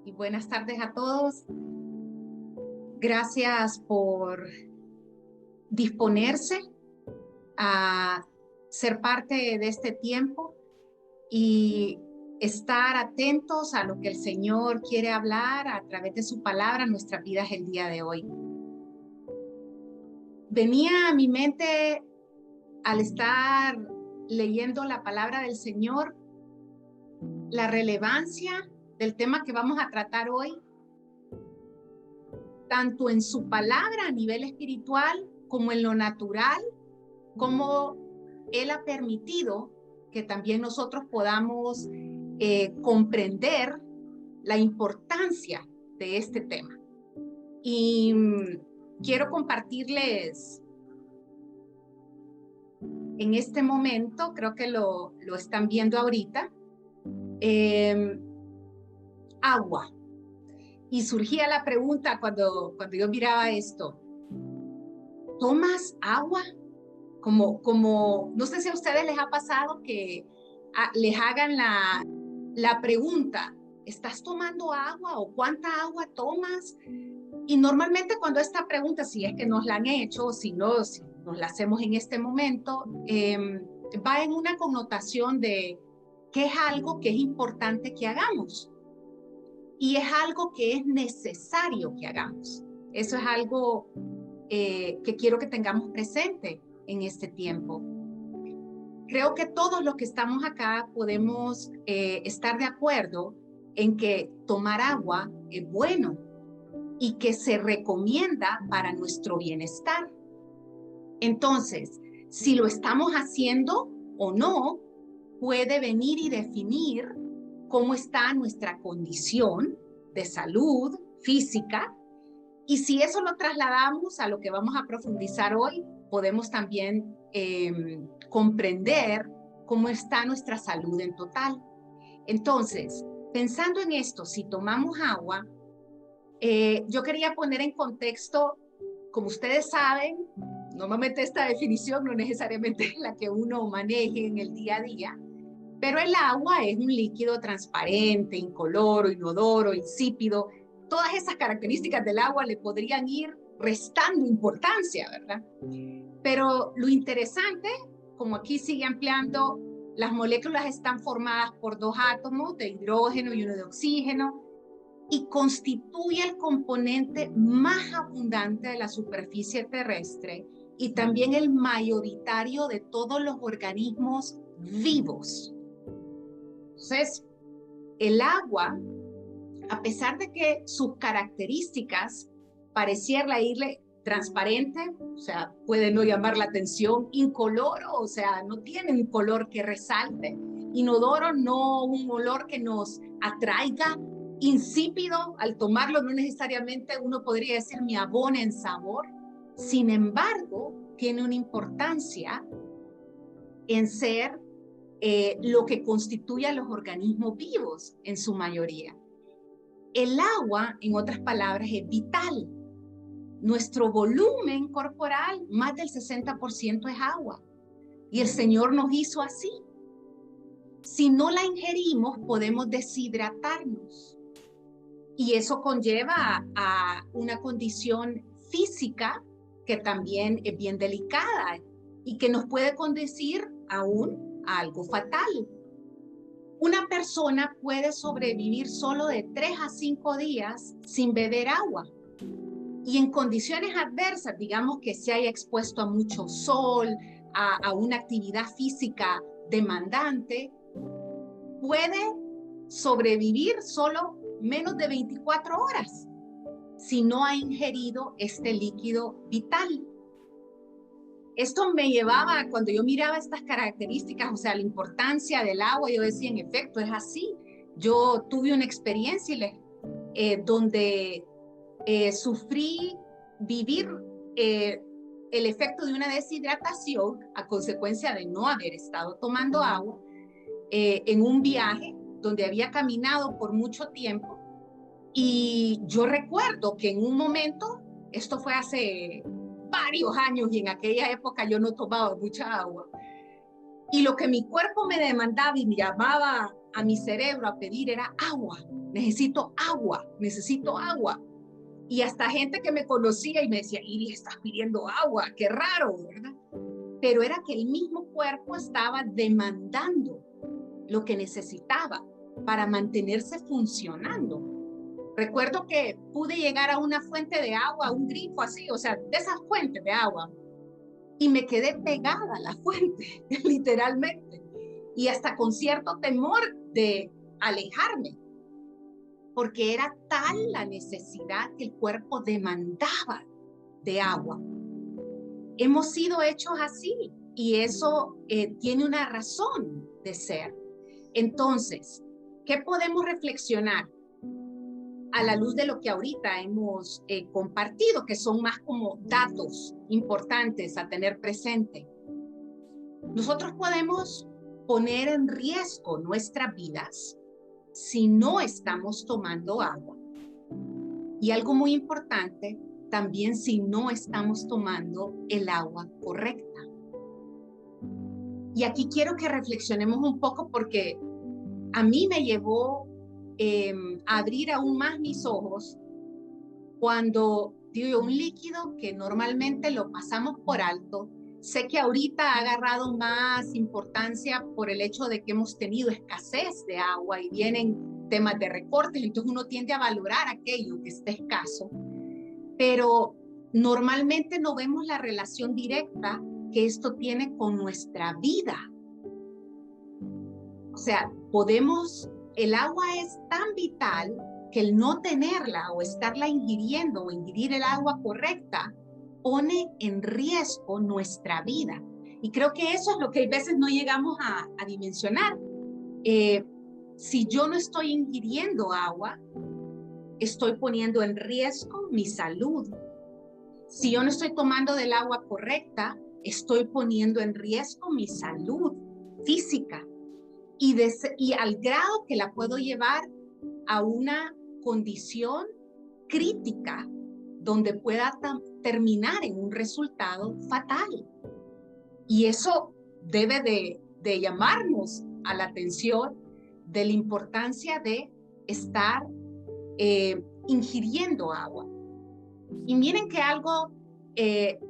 y buenas tardes a todos. Gracias por disponerse a ser parte de este tiempo y estar atentos a lo que el Señor quiere hablar a través de su palabra en nuestras vidas el día de hoy. Venía a mi mente al estar leyendo la palabra del Señor la relevancia del tema que vamos a tratar hoy, tanto en su palabra a nivel espiritual como en lo natural, como Él ha permitido que también nosotros podamos comprender la importancia de este tema. Y quiero compartirles en este momento, creo que lo están viendo ahorita, agua. Y surgía la pregunta cuando yo miraba esto, ¿tomas agua? Como no sé si a ustedes les ha pasado que les hagan la pregunta, ¿estás tomando agua o cuánta agua tomas? Y normalmente cuando esta pregunta, si es que nos la han hecho o si no, si nos la hacemos en este momento, va en una connotación de que es algo que es importante que hagamos. Y es algo que es necesario que hagamos. Eso es algo que quiero que tengamos presente en este tiempo. Creo que todos los que estamos acá podemos estar de acuerdo en que tomar agua es bueno y que se recomienda para nuestro bienestar. Entonces, si lo estamos haciendo o no, puede venir y definir cómo está nuestra condición de salud física. Y si eso lo trasladamos a lo que vamos a profundizar hoy, podemos también comprender cómo está nuestra salud en total. Entonces, pensando en esto, si tomamos agua, yo quería poner en contexto, como ustedes saben, normalmente esta definición no necesariamente es la que uno maneje en el día a día, pero el agua es un líquido transparente, incoloro, inodoro, insípido. Todas esas características del agua le podrían ir restando importancia, ¿verdad? Pero lo interesante, como aquí sigue ampliando, las moléculas están formadas por dos átomos de hidrógeno y uno de oxígeno y constituye el componente más abundante de la superficie terrestre y también el mayoritario de todos los organismos vivos. Entonces, el agua, a pesar de que sus características parecieran irle transparente, o sea, puede no llamar la atención, incoloro, o sea, no tiene un color que resalte, inodoro, no un olor que nos atraiga, insípido, al tomarlo no necesariamente uno podría decir me abona en sabor, sin embargo, tiene una importancia en ser lo que constituye a los organismos vivos en su mayoría. El agua, en otras palabras, es vital. Nuestro volumen corporal, más del 60% es agua. Y el Señor nos hizo así. Si no la ingerimos, podemos deshidratarnos. Y eso conlleva a una condición física que también es bien delicada y que nos puede conducir aún a algo fatal. Una persona puede sobrevivir solo de 3 a 5 días sin beber agua. Y en condiciones adversas, digamos que se haya expuesto a mucho sol, a una actividad física demandante, puede sobrevivir solo menos de 24 horas si no ha ingerido este líquido vital. Esto me llevaba, cuando yo miraba estas características, o sea, la importancia del agua, yo decía, en efecto, es así. Yo tuve una experiencia donde sufrí vivir el efecto de una deshidratación a consecuencia de no haber estado tomando agua en un viaje donde había caminado por mucho tiempo. Y yo recuerdo que en un momento, esto fue hace varios años y en aquella época yo no tomaba mucha agua, Y lo que mi cuerpo me demandaba y me llamaba a mi cerebro a pedir era agua. Necesito agua, necesito agua. Y hasta gente que me conocía y me decía, Iris, estás pidiendo agua, qué raro, ¿verdad? Pero era que el mismo cuerpo estaba demandando lo que necesitaba para mantenerse funcionando. Recuerdo que pude llegar a una fuente de agua, a un grifo así, o sea, de esas fuentes de agua, y me quedé pegada a la fuente, literalmente, y hasta con cierto temor de alejarme, porque era tal la necesidad que el cuerpo demandaba de agua. Hemos sido hechos así y eso tiene una razón de ser. Entonces, ¿qué podemos reflexionar a la luz de lo que ahorita hemos compartido, que son más como datos importantes a tener presente? Nosotros podemos poner en riesgo nuestras vidas si no estamos tomando agua. Y algo muy importante, también si no estamos tomando el agua correcta. Y aquí quiero que reflexionemos un poco porque a mí me llevó a abrir aún más mis ojos cuando digo un líquido que normalmente lo pasamos por alto. Sé que ahorita ha agarrado más importancia por el hecho de que hemos tenido escasez de agua y vienen temas de recortes, entonces uno tiende a valorar aquello que está escaso, pero normalmente no vemos la relación directa que esto tiene con nuestra vida. O sea, el agua es tan vital que el no tenerla o estarla ingiriendo o ingerir el agua correcta pone en riesgo nuestra vida. Y creo que eso es lo que a veces no llegamos a dimensionar. Si yo no estoy ingiriendo agua, estoy poniendo en riesgo mi salud. Si yo no estoy tomando del agua correcta, estoy poniendo en riesgo mi salud física. Y al grado que la puedo llevar a una condición crítica donde pueda terminar en un resultado fatal. Y eso debe de llamarnos a la atención de la importancia de estar ingiriendo agua. Y miren que algo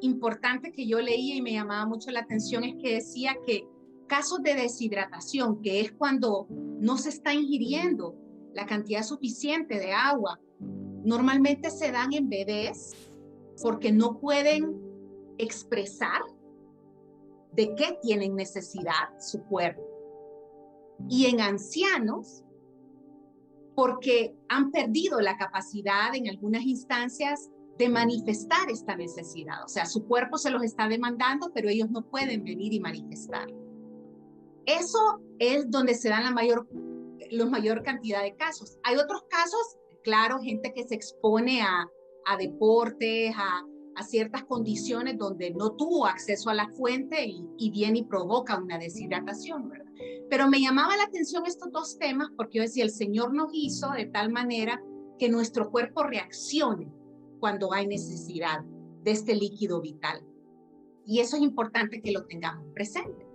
importante que yo leía y me llamaba mucho la atención es que decía que casos de deshidratación, que es cuando no se está ingiriendo la cantidad suficiente de agua, normalmente se dan en bebés porque no pueden expresar de qué tienen necesidad su cuerpo. Y en ancianos, porque han perdido la capacidad en algunas instancias de manifestar esta necesidad. O sea, su cuerpo se los está demandando, pero ellos no pueden venir y manifestar. Eso es donde se dan la mayor cantidad de casos. Hay otros casos, claro, gente que se expone a deportes, a ciertas condiciones donde no tuvo acceso a la fuente y viene y provoca una deshidratación, ¿verdad? Pero me llamaba la atención estos dos temas porque yo decía, el Señor nos hizo de tal manera que nuestro cuerpo reaccione cuando hay necesidad de este líquido vital. Y eso es importante que lo tengamos presente.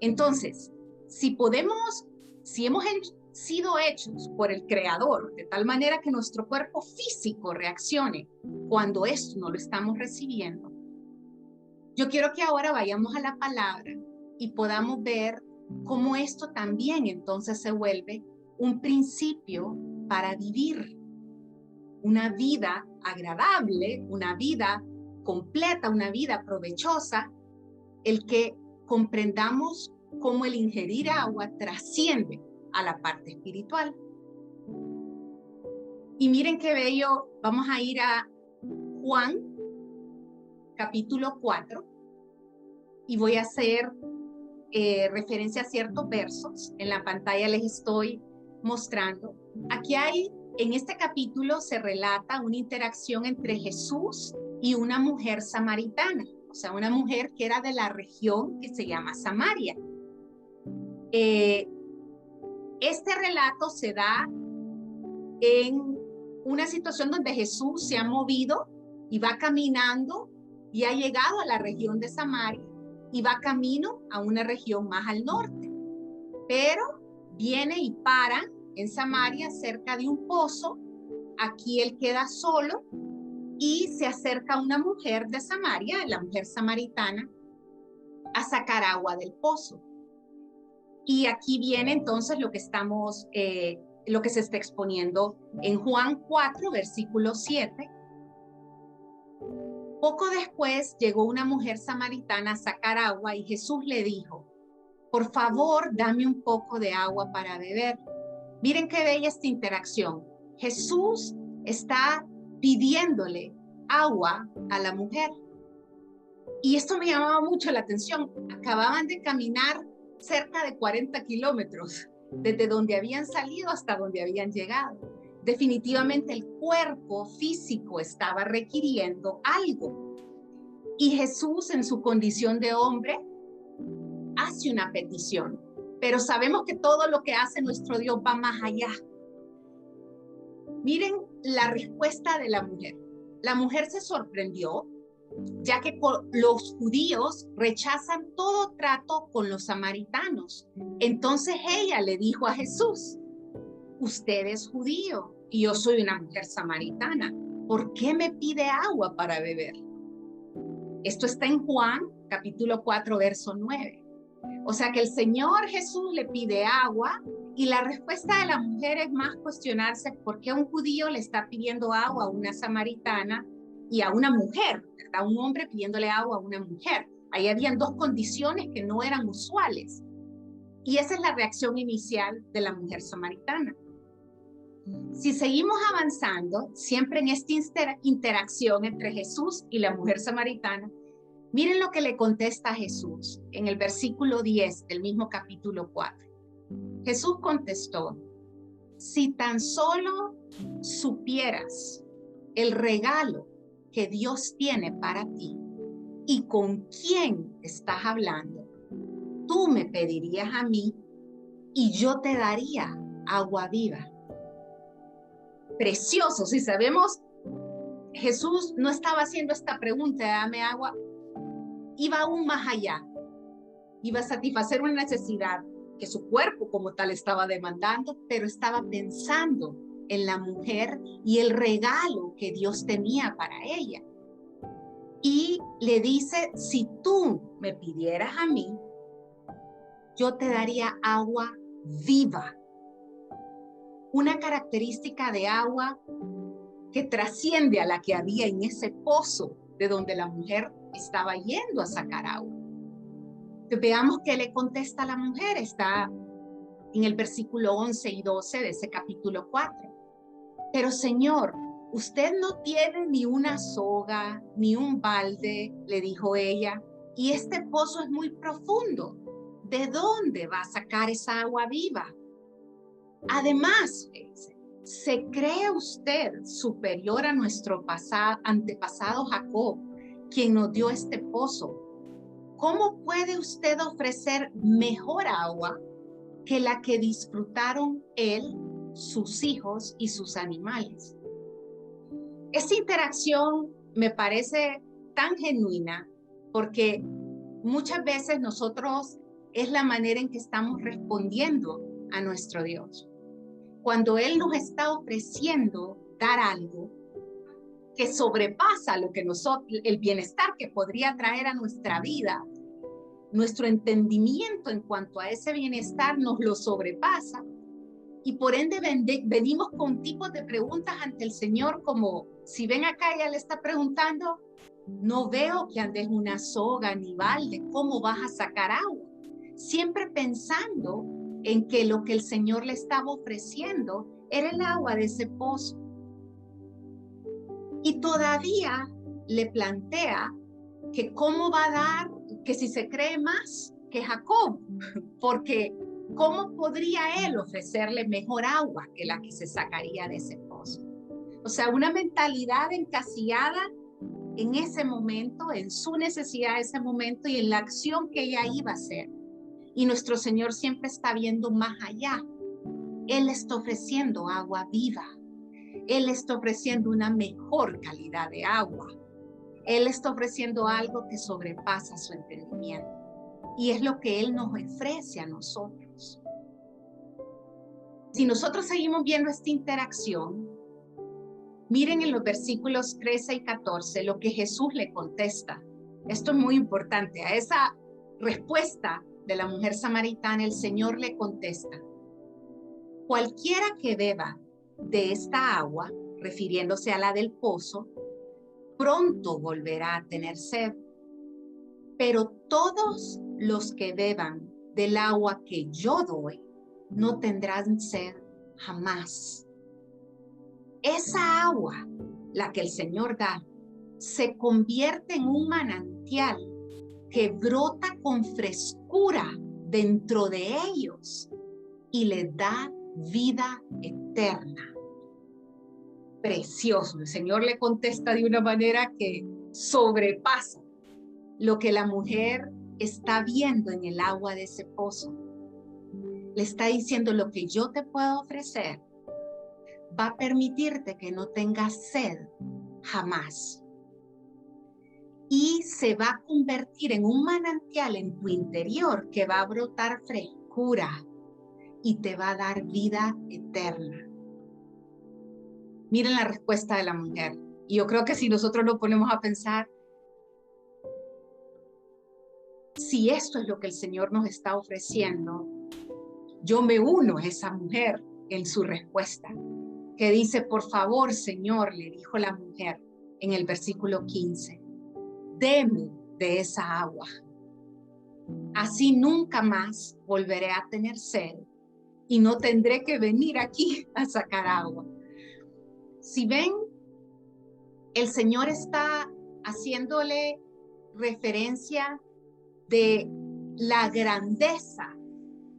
Entonces, si hemos sido hechos por el Creador de tal manera que nuestro cuerpo físico reaccione cuando esto no lo estamos recibiendo, yo quiero que ahora vayamos a la palabra y podamos ver cómo esto también entonces se vuelve un principio para vivir una vida agradable, una vida completa, una vida provechosa, el que comprendamos cómo el ingerir agua trasciende a la parte espiritual. Y miren qué bello, vamos a ir a Juan, capítulo 4, y voy a hacer referencia a ciertos versos. En la pantalla les estoy mostrando. Aquí en este capítulo se relata una interacción entre Jesús y una mujer samaritana, o sea, una mujer que era de la región que se llama Samaria. Este relato se da en una situación donde Jesús se ha movido y va caminando y ha llegado a la región de Samaria y va camino a una región más al norte. Pero viene y para en Samaria cerca de un pozo. Aquí él queda solo y se acerca una mujer de Samaria, la mujer samaritana, a sacar agua del pozo. Y aquí viene entonces lo que se está exponiendo en Juan 4, versículo 7. Poco después llegó una mujer samaritana a sacar agua y Jesús le dijo: por favor, dame un poco de agua para beber. Miren qué bella esta interacción. Jesús está pidiéndole agua a la mujer. Y esto me llamaba mucho la atención. Acababan de caminar cerca de 40 kilómetros, desde donde habían salido hasta donde habían llegado. Definitivamente el cuerpo físico estaba requiriendo algo. Y Jesús, en su condición de hombre, hace una petición. Pero sabemos que todo lo que hace nuestro Dios va más allá. Miren la respuesta de la mujer. La mujer se sorprendió, ya que los judíos rechazan todo trato con los samaritanos. Entonces ella le dijo a Jesús: usted es judío y yo soy una mujer samaritana. ¿Por qué me pide agua para beber? Esto está en Juan, capítulo 4, verso 9. O sea que el Señor Jesús le pide agua y la respuesta de la mujer es más cuestionarse por qué un judío le está pidiendo agua a una samaritana y a una mujer, ¿verdad? Un hombre pidiéndole agua a una mujer. Ahí habían dos condiciones que no eran usuales. Y esa es la reacción inicial de la mujer samaritana. Si seguimos avanzando, siempre en esta interacción entre Jesús y la mujer samaritana, miren lo que le contesta a Jesús en el versículo 10 del mismo capítulo 4. Jesús contestó: si tan solo supieras el regalo que Dios tiene para ti y con quién estás hablando, tú me pedirías a mí y yo te daría agua viva. Precioso. Si sabemos, Jesús no estaba haciendo esta pregunta, dame agua, iba aún más allá, iba a satisfacer una necesidad que su cuerpo como tal estaba demandando, pero estaba pensando en la mujer y el regalo que Dios tenía para ella. Y le dice: si tú me pidieras a mí, yo te daría agua viva. Una característica de agua que trasciende a la que había en ese pozo de donde la mujer estaba yendo a sacar agua. Entonces, veamos qué le contesta a la mujer. Está en el versículo 11 y 12 de ese capítulo 4. Pero Señor, usted no tiene ni una soga, ni un balde, le dijo ella, y este pozo es muy profundo. ¿De dónde va a sacar esa agua viva? Además, ¿se cree usted superior a nuestro antepasado Jacob, quien nos dio este pozo? ¿Cómo puede usted ofrecer mejor agua que la que disfrutaron él, sus hijos y sus animales? Esta interacción me parece tan genuina porque muchas veces nosotros es la manera en que estamos respondiendo a nuestro Dios. Cuando Él nos está ofreciendo dar algo que sobrepasa lo que el bienestar que podría traer a nuestra vida, nuestro entendimiento en cuanto a ese bienestar nos lo sobrepasa, y por ende venimos con tipos de preguntas ante el Señor como: si ven acá, ella le está preguntando, no veo que andes una soga ni balde, ¿cómo vas a sacar agua? Siempre pensando en que lo que el Señor le estaba ofreciendo era el agua de ese pozo. Y todavía le plantea que cómo va a dar, que si se cree más que Jacob, porque ¿cómo podría él ofrecerle mejor agua que la que se sacaría de ese pozo? O sea, una mentalidad encasillada en ese momento, en su necesidad de ese momento y en la acción que ella iba a hacer. Y nuestro Señor siempre está viendo más allá. Él está ofreciendo agua viva. Él está ofreciendo una mejor calidad de agua. Él está ofreciendo algo que sobrepasa su entendimiento. y es lo que Él nos ofrece a nosotros. Si nosotros seguimos viendo esta interacción, miren en los versículos 13 y 14 lo que Jesús le contesta. Esto es muy importante. A esa respuesta de la mujer samaritana, el Señor le contesta: cualquiera que beba de esta agua, refiriéndose a la del pozo, pronto volverá a tener sed. Pero todos los que beban del agua que yo doy, no tendrán sed jamás. Esa agua, la que el Señor da, se convierte en un manantial que brota con frescura dentro de ellos y les da vida eterna. Precioso. El Señor le contesta de una manera que sobrepasa lo que la mujer está viendo en el agua de ese pozo. Le está diciendo: lo que yo te puedo ofrecer va a permitirte que no tengas sed jamás. Y se va a convertir en un manantial en tu interior que va a brotar frescura y te va a dar vida eterna. Miren la respuesta de la mujer. Y yo creo que si nosotros nos ponemos a pensar, si esto es lo que el Señor nos está ofreciendo, yo me uno a esa mujer en su respuesta, que dice: por favor, Señor, le dijo la mujer en el versículo 15, deme de esa agua. Así nunca más volveré a tener sed y no tendré que venir aquí a sacar agua. Si ven, el Señor está haciéndole referencia de la grandeza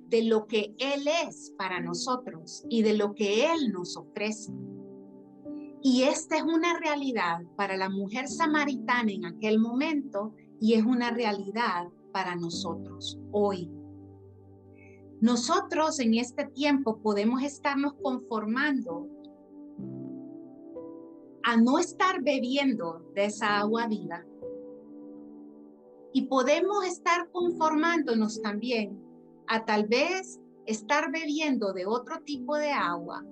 de lo que Él es para nosotros y de lo que Él nos ofrece. Y esta es una realidad para la mujer samaritana en aquel momento y es una realidad para nosotros hoy. Nosotros en este tiempo podemos estarnos conformando a no estar bebiendo de esa agua viva y podemos estar conformándonos también a tal vez estar bebiendo de otro tipo de agua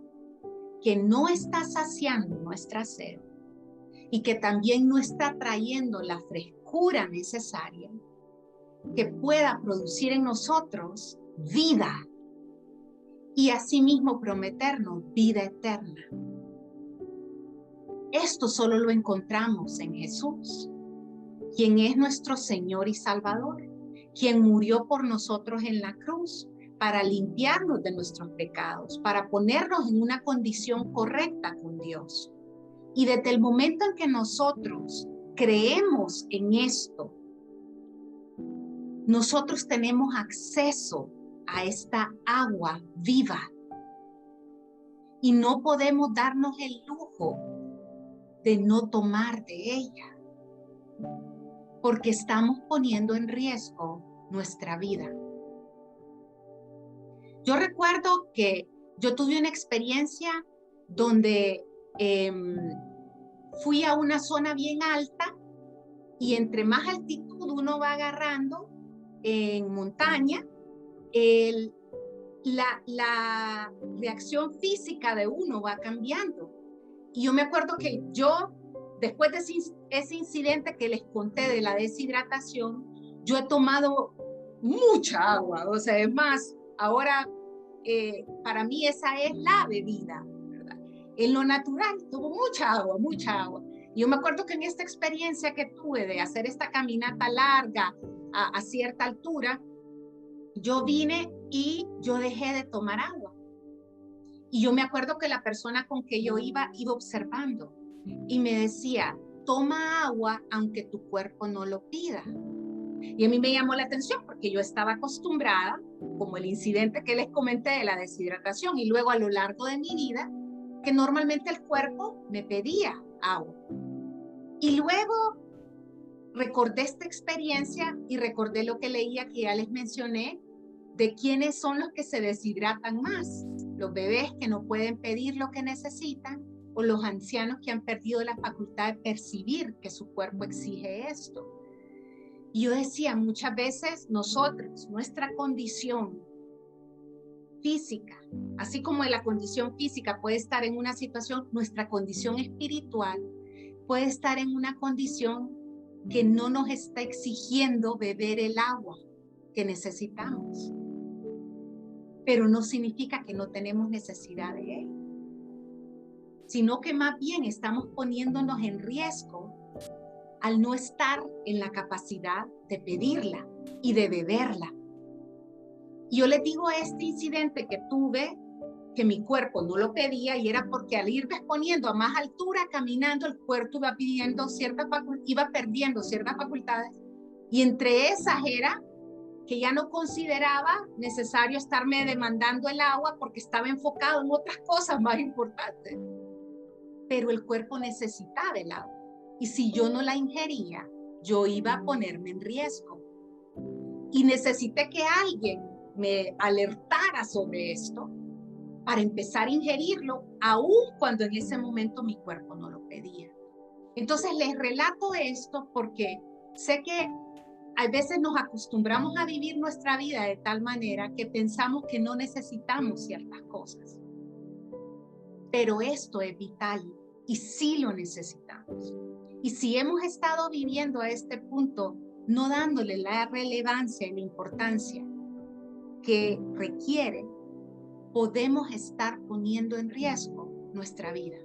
que no está saciando nuestra sed y que también no está trayendo la frescura necesaria que pueda producir en nosotros vida y asimismo prometernos vida eterna. Esto solo lo encontramos en Jesús, quien es nuestro Señor y Salvador, quien murió por nosotros en la cruz para limpiarnos de nuestros pecados, para ponernos en una condición correcta con Dios. Y desde el momento en que nosotros creemos en esto, nosotros tenemos acceso a esta agua viva y no podemos darnos el lujo de no tomar de ella, porque estamos poniendo en riesgo nuestra vida. Yo recuerdo que yo tuve una experiencia donde fui a una zona bien alta y entre más altitud uno va agarrando en montaña, la reacción física de uno va cambiando. Y yo me acuerdo que yo, después de ese incidente que les conté de la deshidratación, yo he tomado mucha agua. O sea, es más, ahora para mí esa es la bebida, ¿verdad? En lo natural, tomo mucha agua, mucha agua. Y yo me acuerdo que en esta experiencia que tuve de hacer esta caminata larga a cierta altura, yo vine y yo dejé de tomar agua. Y yo me acuerdo que la persona con que yo iba observando y me decía: toma agua aunque tu cuerpo no lo pida. Y a mí me llamó la atención porque yo estaba acostumbrada, como el incidente que les comenté de la deshidratación y luego a lo largo de mi vida, que normalmente el cuerpo me pedía agua. Y luego recordé esta experiencia y recordé lo que leía, que ya les mencioné, de quiénes son los que se deshidratan más: los bebés que no pueden pedir lo que necesitan o los ancianos que han perdido la facultad de percibir que su cuerpo exige esto. Y yo decía, muchas veces nosotros, nuestra condición física, así como la condición física puede estar en una situación, nuestra condición espiritual puede estar en una condición que no nos está exigiendo beber el agua que necesitamos. Pero no significa que no tenemos necesidad de él, sino que más bien estamos poniéndonos en riesgo al no estar en la capacidad de pedirla y de beberla. Y yo les digo este incidente que tuve, que mi cuerpo no lo pedía, y era porque al ir exponiendo a más altura caminando, el cuerpo iba perdiendo ciertas facultades, y entre esas era que ya no consideraba necesario estarme demandando el agua porque estaba enfocado en otras cosas más importantes. Pero el cuerpo necesitaba el agua, y si yo no la ingería, yo iba a ponerme en riesgo. Y necesité que alguien me alertara sobre esto para empezar a ingerirlo, aun cuando en ese momento mi cuerpo no lo pedía. Entonces les relato esto porque sé que a veces nos acostumbramos a vivir nuestra vida de tal manera que pensamos que no necesitamos ciertas cosas. Pero esto es vital y sí lo necesitamos. Y si hemos estado viviendo a este punto, no dándole la relevancia y la importancia que requiere, podemos estar poniendo en riesgo nuestra vida.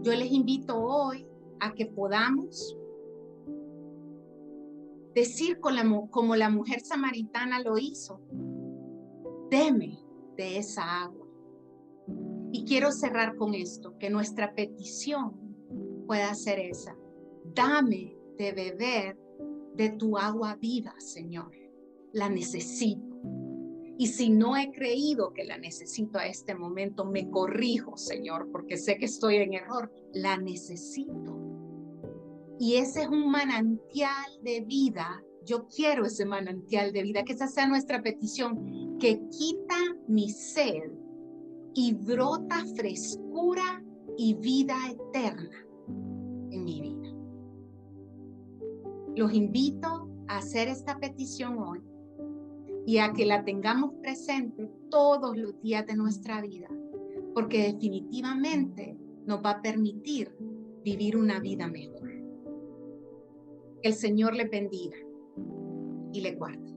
Yo les invito hoy a que podamos decir como la mujer samaritana lo hizo: deme de esa agua. Y quiero cerrar con esto, que nuestra petición pueda ser esa: dame de beber de tu agua viva, Señor. La necesito. Y si no he creído que la necesito a este momento, me corrijo, Señor, porque sé que estoy en error. La necesito. Y ese es un manantial de vida. Yo quiero ese manantial de vida, que esa sea nuestra petición, que quita mi sed y brota frescura y vida eterna en mi vida. Los invito a hacer esta petición hoy y a que la tengamos presente todos los días de nuestra vida, porque definitivamente nos va a permitir vivir una vida mejor. Que el Señor le bendiga y le guarde.